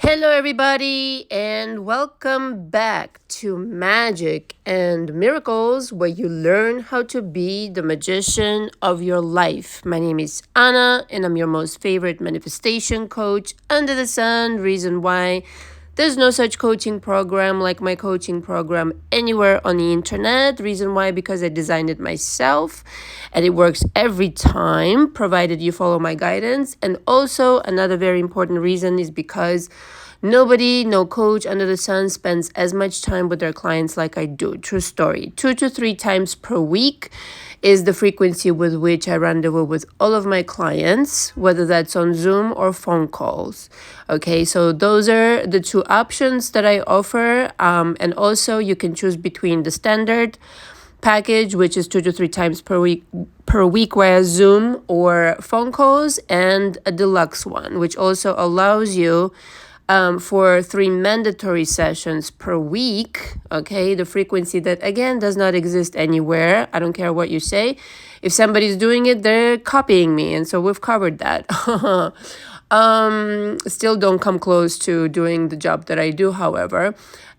Hello, everybody, and welcome back to Magic and Miracles, where you learn how to be the magician of your life. My name is Anna, and I'm your most favorite manifestation coach under the sun. Reason why there's no such coaching program like my coaching program anywhere on the internet. Reason why, because I designed it myself and it works every time, provided you follow my guidance. And also another very important reason is because no coach under the sun spends as much time with their clients like I do. True story. 2 to 3 times per week is the frequency with which I rendezvous with all of my clients, whether that's on Zoom or phone calls. Okay, so those are the two options that I offer. And also you can choose between the standard package, which is 2 to 3 times per week via Zoom or phone calls, and a deluxe one, which also allows you for 3 mandatory sessions per week, okay? The frequency that, again, does not exist anywhere. I don't care what you say. If somebody's doing it, they're copying me, and so we've covered that. Still don't come close to doing the job that I do, however.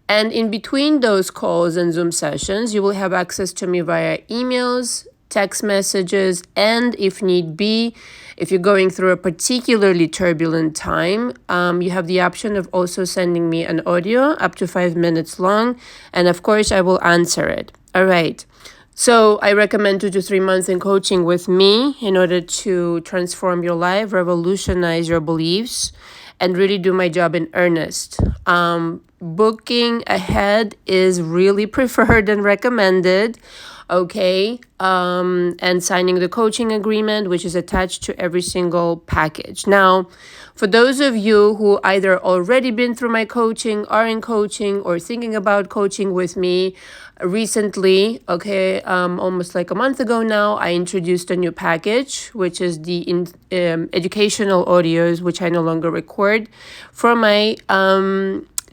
And in between those calls and Zoom sessions, you will have access to me via emails, text messages, and if need be, if you're going through a particularly turbulent time, you have the option of also sending me an audio up to 5 minutes long, and of course I will answer it. All right. So I recommend 2 to 3 months in coaching with me in order to transform your life, revolutionize your beliefs, and really do my job in earnest. Booking ahead is really preferred and recommended. Okay, and signing the coaching agreement, which is attached to every single package. Now, for those of you who either already been through my coaching, are in coaching, or thinking about coaching with me, recently, okay, almost like a month ago now, I introduced a new package, which is the educational audios, which I no longer record for my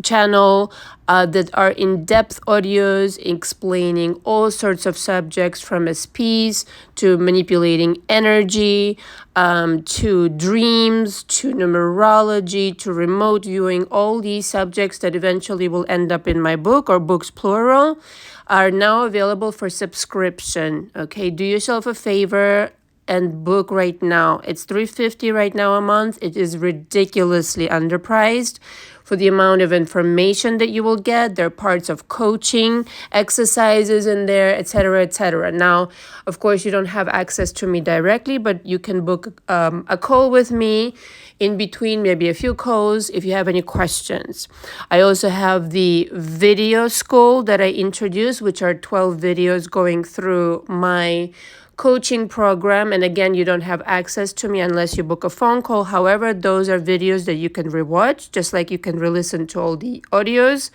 channel, that are in-depth audios explaining all sorts of subjects from SPs to manipulating energy, to dreams, to numerology, to remote viewing. All these subjects that eventually will end up in my book, or books plural, are now available for subscription. Okay, do yourself a favor and book right now. It's $350 right now a month. It is ridiculously underpriced for the amount of information that you will get. There are parts of coaching, exercises in there, etc., etc. Now, of course, you don't have access to me directly, but you can book a call with me in between, maybe a few calls, if you have any questions. I also have the video school that I introduced, which are 12 videos going through my coaching program. And again, you don't have access to me unless you book a phone call. However, those are videos that you can rewatch, just like you can re-listen to all the audios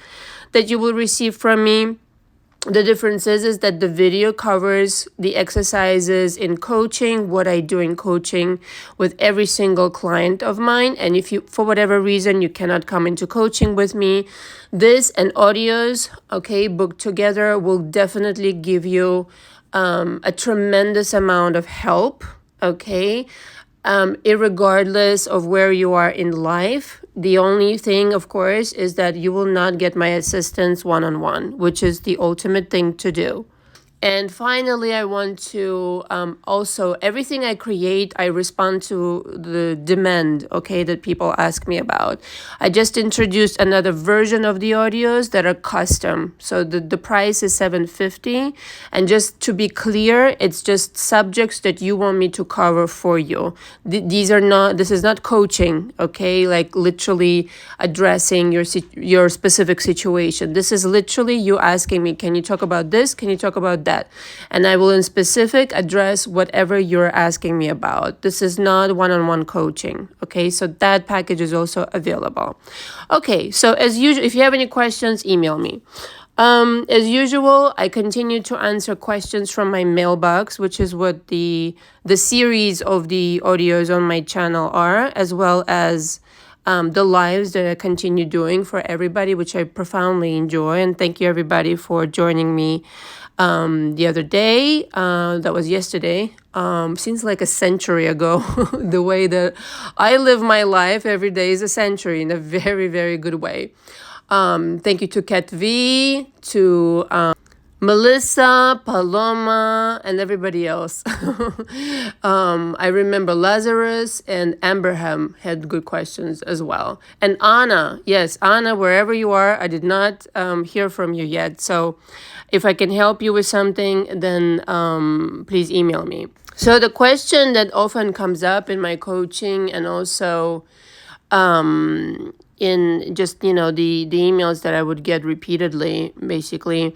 that you will receive from me. The difference is that the video covers the exercises in coaching, what I do in coaching with every single client of mine. And if you, for whatever reason, you cannot come into coaching with me, this and audios, okay, booked together, will definitely give you a tremendous amount of help, okay, irregardless of where you are in life. The only thing, of course, is that you will not get my assistance one-on-one, which is the ultimate thing to do. And finally, I want to also, everything I create, I respond to the demand, okay, that people ask me about. I just introduced another version of the audios that are custom. So the price is $750. And just to be clear, it's just subjects that you want me to cover for you. This is not coaching, okay, like literally addressing your specific situation. This is literally you asking me, can you talk about this? Can you talk about that? And I will in specific address whatever you're asking me about. This is not one-on-one coaching. Okay, so that package is also available. Okay, so as usual, if you have any questions, email me. As usual, I continue to answer questions from my mailbox, which is what the series of the audios on my channel are, as well as the lives that I continue doing for everybody, which I profoundly enjoy. And thank you, everybody, for joining me the other day. That was yesterday. Seems like a century ago. The way that I live my life every day is a century in a very, very good way. Thank you to Kat V, to Melissa, Paloma, and everybody else. I remember Lazarus and Amberham had good questions as well. And Anna, yes, Anna, wherever you are, I did not hear from you yet. So if I can help you with something, then please email me. So the question that often comes up in my coaching and also in just, the emails that I would get repeatedly, basically,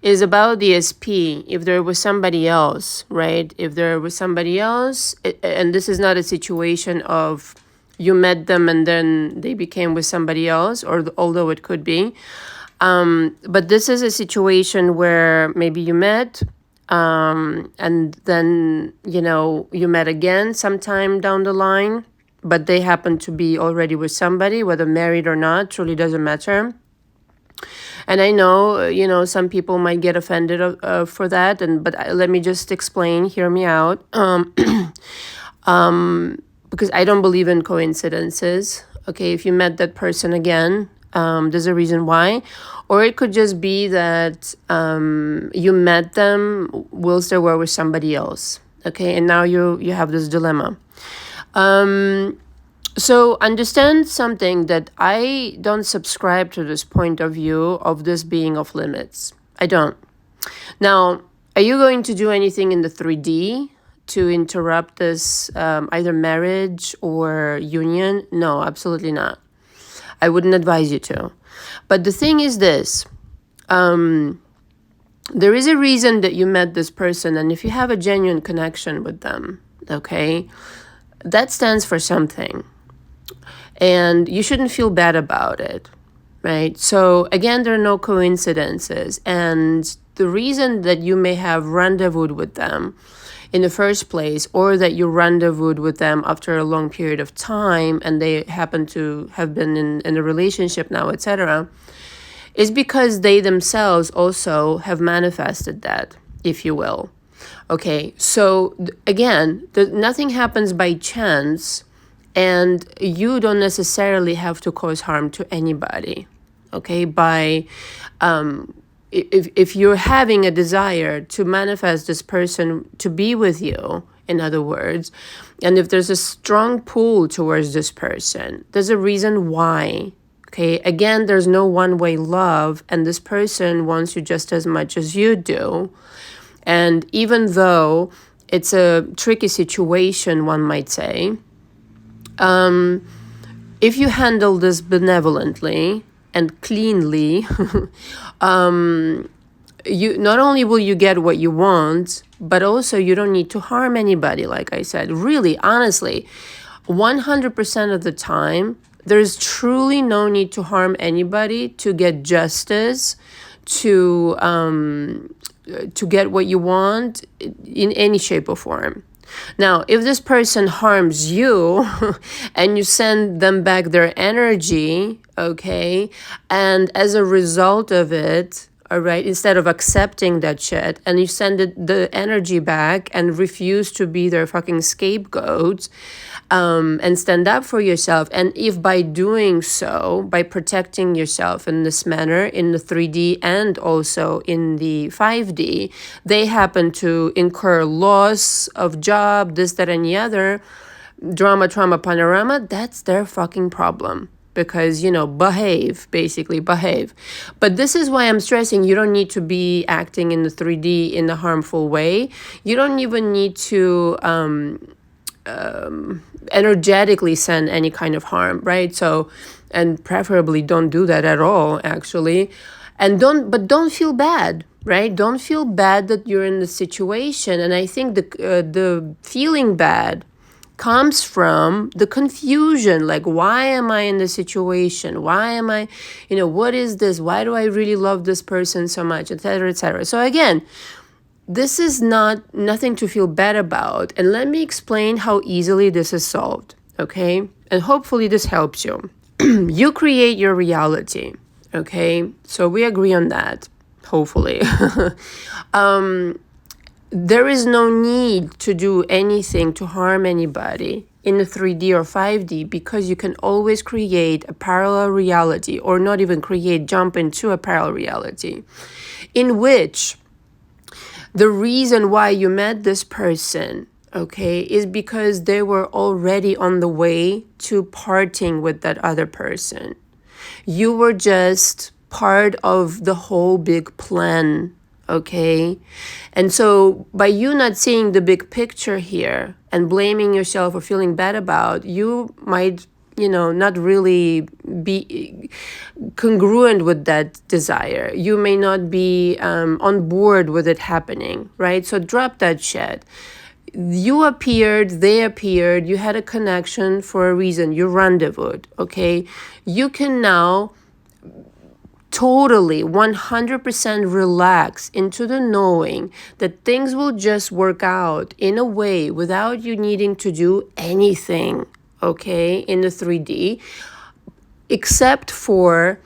is about the SP. If there was somebody else, right? If there was somebody else, and this is not a situation of you met them and then they became with somebody else, or although it could be. But this is a situation where maybe you met, and then, you met again sometime down the line, but they happen to be already with somebody, whether married or not, truly doesn't matter. And I know, some people might get offended for that, but let me just explain, hear me out, because I don't believe in coincidences. Okay, if you met that person again, there's a reason why. Or it could just be that you met them whilst they were with somebody else. Okay, and now you have this dilemma. So understand something, that I don't subscribe to this point of view of this being off limits. I don't. Now, are you going to do anything in the 3D to interrupt this either marriage or union? No, absolutely not. I wouldn't advise you to. But the thing is this. There is a reason that you met this person, and if you have a genuine connection with them, okay, that stands for something. And you shouldn't feel bad about it, right? So again, there are no coincidences. And the reason that you may have rendezvoused with them in the first place, or that you rendezvoused with them after a long period of time and they happen to have been in a relationship now, etc., is because they themselves also have manifested that, if you will. Okay, so again, nothing happens by chance. And you don't necessarily have to cause harm to anybody, okay? By, if you're having a desire to manifest this person to be with you, in other words, and if there's a strong pull towards this person, there's a reason why, okay? Again, there's no one-way love, and this person wants you just as much as you do. And even though it's a tricky situation, one might say, if you handle this benevolently and cleanly, you not only will you get what you want, but also you don't need to harm anybody. Like I said, really, honestly, 100% of the time, there's truly no need to harm anybody to get justice, to get what you want in any shape or form. Now, if this person harms you and you send them back their energy, okay, and as a result of it, all right, instead of accepting that shit, and you send the energy back and refuse to be their fucking scapegoat, and stand up for yourself. And if by doing so, by protecting yourself in this manner, in the 3D and also in the 5D, they happen to incur loss of job, this, that, and the other, drama, trauma, panorama, that's their fucking problem. Because, behave, basically, behave. But this is why I'm stressing you don't need to be acting in the 3D in a harmful way. You don't even need to energetically send any kind of harm, right? So, and preferably don't do that at all, actually. And don't feel bad, right? Don't feel bad that you're in the situation. And I think the feeling bad comes from the confusion, like, why am I in this situation? Why am I, what is this? Why do I really love this person so much, etc., etc. So again, this is nothing to feel bad about. And let me explain how easily this is solved, okay? And hopefully this helps you. You create your reality, okay? So we agree on that. hopefully. There is no need to do anything to harm anybody in the 3D or 5D, because you can always create a parallel reality, or not even create, jump into a parallel reality, in which the reason why you met this person, okay, is because they were already on the way to parting with that other person. You were just part of the whole big plan, okay? And so by you not seeing the big picture here and blaming yourself or feeling bad about, you might, not really be congruent with that desire. You may not be on board with it happening, right? So drop that shit. You appeared, they appeared, you had a connection for a reason, you rendezvoused, okay? You can now totally 100% relax into the knowing that things will just work out in a way without you needing to do anything, okay, in the 3D, except for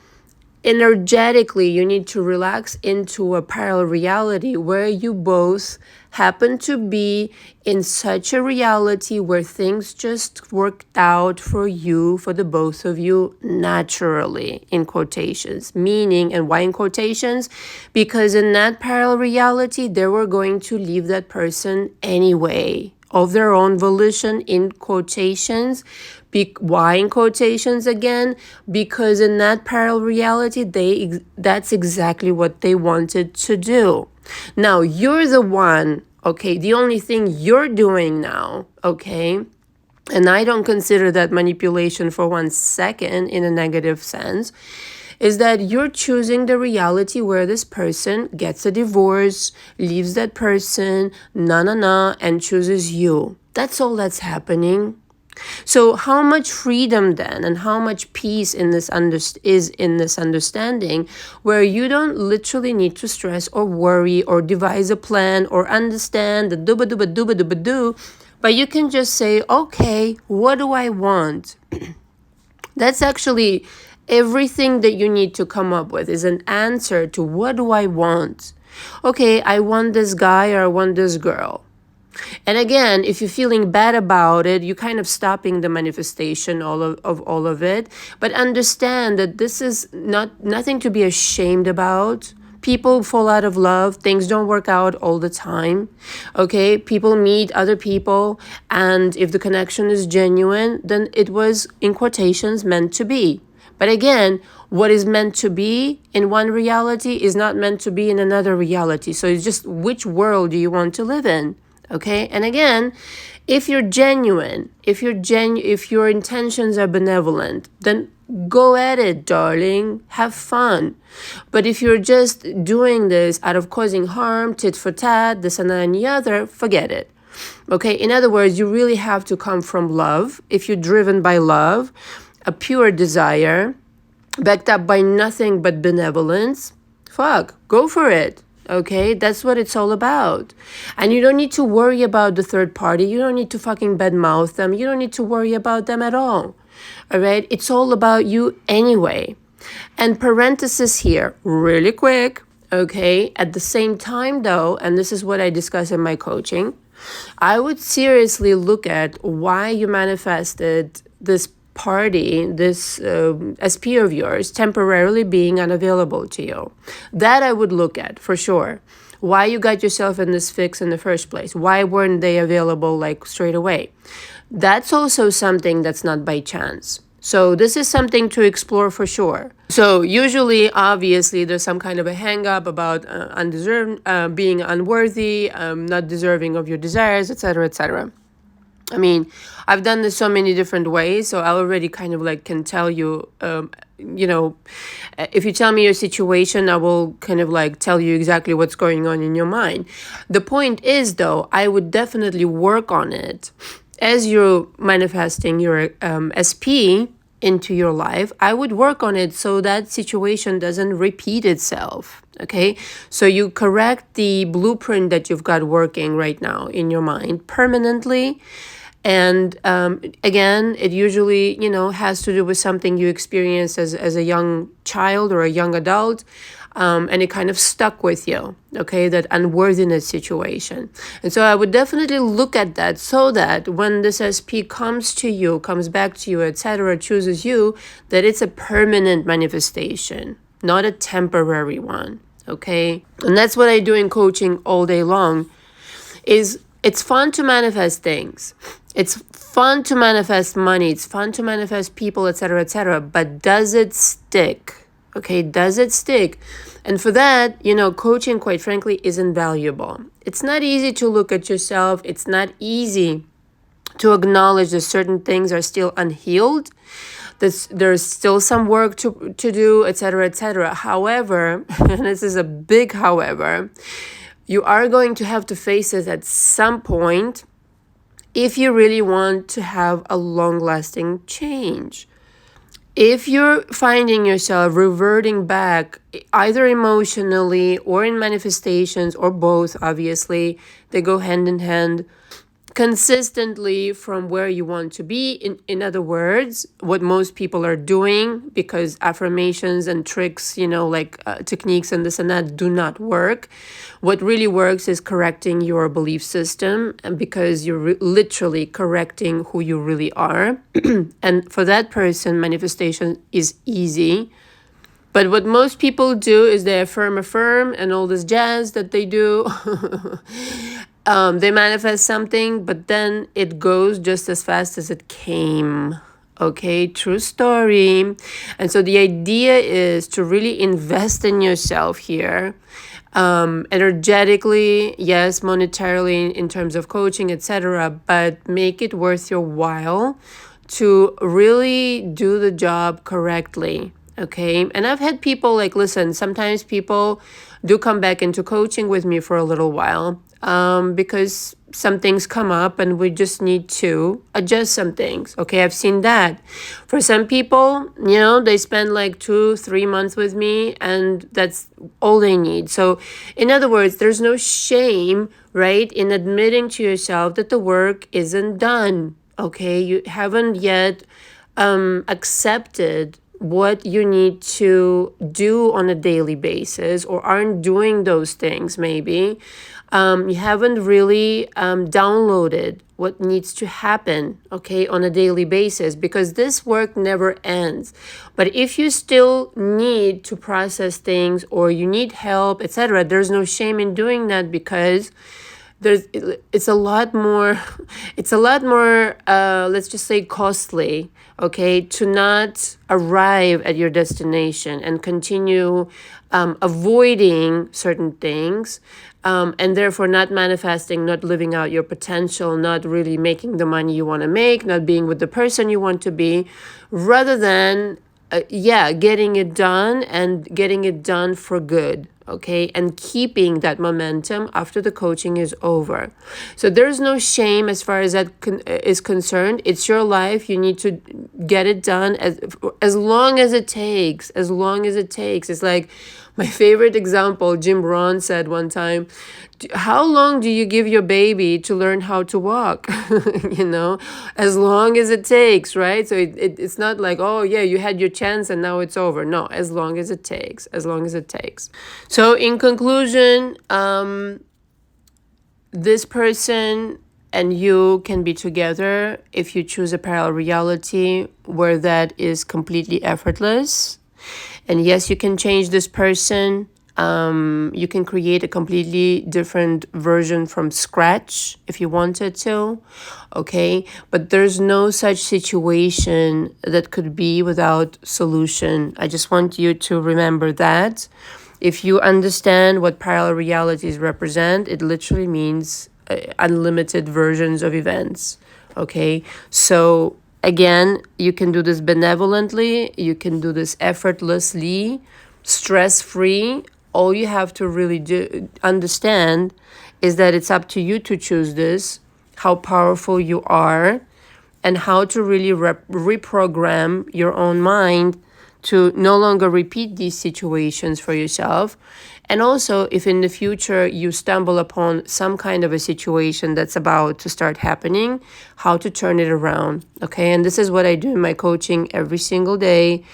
energetically you need to relax into a parallel reality where you both happen to be in such a reality where things just worked out for you, for the both of you, naturally, in quotations. Meaning, and why in quotations? Because in that parallel reality, they were going to leave that person anyway, of their own volition, in quotations. Why in quotations again? Because in that parallel reality, that's exactly what they wanted to do. Now, you're the one, okay, the only thing you're doing now, okay, and I don't consider that manipulation for 1 second in a negative sense, is that you're choosing the reality where this person gets a divorce, leaves that person, and chooses you. That's all that's happening. So how much freedom then, and how much peace is in this understanding, where you don't literally need to stress or worry or devise a plan or understand the do, but you can just say, okay, what do I want? That's actually everything that you need to come up with, is an answer to what do I want? Okay, I want this guy or I want this girl. And again, if you're feeling bad about it, you're kind of stopping the manifestation of all of it. But understand that this is nothing to be ashamed about. People fall out of love. Things don't work out all the time. Okay? People meet other people. And if the connection is genuine, then it was, in quotations, meant to be. But again, what is meant to be in one reality is not meant to be in another reality. So it's just, which world do you want to live in? Okay, and again, if you're genuine, if your intentions are benevolent, then go at it, darling. Have fun. But if you're just doing this out of causing harm, tit for tat, this and that and the other, forget it. Okay, in other words, you really have to come from love. If you're driven by love, a pure desire, backed up by nothing but benevolence, go for it. Okay, that's what it's all about. And you don't need to worry about the third party. You don't need to fucking badmouth them. You don't need to worry about them at all. All right, it's all about you anyway. And parenthesis here, really quick. Okay, at the same time though, and this is what I discuss in my coaching, I would seriously look at why you manifested this party, this SP of yours, temporarily being unavailable to you. That I would look at for sure. Why you got yourself in this fix in the first place? Why weren't they available like straight away? That's also something that's not by chance. So this is something to explore for sure. So usually, obviously, there's some kind of a hang up about being unworthy, not deserving of your desires, etc., etc. I mean, I've done this so many different ways, so I already kind of like can tell you, if you tell me your situation, I will kind of like tell you exactly what's going on in your mind. The point is, though, I would definitely work on it. As you're manifesting your SP into your life, I would work on it so that situation doesn't repeat itself. Okay, so you correct the blueprint that you've got working right now in your mind permanently. And again, it usually, has to do with something you experienced as a young child or a young adult. And it kind of stuck with you, okay, that unworthiness situation. And so I would definitely look at that so that when this SP comes to you, comes back to you, etc., chooses you, that it's a permanent manifestation, not a temporary one, okay? And that's what I do in coaching all day long, is it's fun to manifest things. It's fun to manifest money. It's fun to manifest people, etc., etc., but does it stick? Okay, does it stick? And for that, coaching, quite frankly, is invaluable. It's not easy to look at yourself. It's not easy to acknowledge that certain things are still unhealed. There's still some work to do, etc., etc. However, and this is a big however, you are going to have to face it at some point if you really want to have a long-lasting change. If you're finding yourself reverting back, either emotionally or in manifestations, or both, obviously, they go hand in hand, consistently from where you want to be. In other words, what most people are doing, because affirmations and tricks, techniques and this and that do not work. What really works is correcting your belief system, and because you're literally correcting who you really are. And for that person, manifestation is easy. But what most people do is they affirm, and all this jazz that they do. They manifest something, but then it goes just as fast as it came. Okay, true story. And so the idea is to really invest in yourself here. Energetically, yes, monetarily in terms of coaching, etc., but make it worth your while to really do the job correctly. Okay. And I've had people listen, sometimes people do come back into coaching with me for a little while, because some things come up and we just need to adjust some things. Okay. I've seen that. For some people, they spend 2-3 months with me and that's all they need. So in other words, there's no shame, right, in admitting to yourself that the work isn't done. Okay. You haven't yet accepted what you need to do on a daily basis, or aren't doing those things maybe. You haven't really downloaded what needs to happen, okay, on a daily basis, because this work never ends. But if you still need to process things, or you need help, etc., there's no shame in doing that, because it's a lot more let's just say costly, okay, to not arrive at your destination and continue avoiding certain things, and therefore not manifesting, not living out your potential, not really making the money you want to make, not being with the person you want to be, rather than getting it done, and getting it done for good. Okay, and keeping that momentum after the coaching is over. So there's no shame as far as that is concerned. It's your life. You need to get it done as long as it takes. As long as it takes. It's like my favorite example. Jim Rohn said one time, "How long do you give your baby to learn how to walk?" As long as it takes, right? So it's not like, oh yeah, you had your chance and now it's over. No, as long as it takes. As long as it takes. So in conclusion, this person and you can be together if you choose a parallel reality where that is completely effortless. And yes, you can change this person. You can create a completely different version from scratch if you wanted to, okay? But there's no such situation that could be without solution. I just want you to remember that. If you understand what parallel realities represent, it literally means unlimited versions of events, okay? So again, you can do this benevolently, you can do this effortlessly, stress-free. All you have to really understand is that it's up to you to choose this, how powerful you are, and how to really reprogram your own mind to no longer repeat these situations for yourself. And also, if in the future you stumble upon some kind of a situation that's about to start happening, how to turn it around, okay? And this is what I do in my coaching every single day.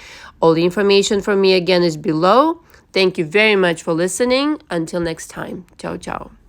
All the information from me, again, is below. Thank you very much for listening. Until next time. Ciao, ciao.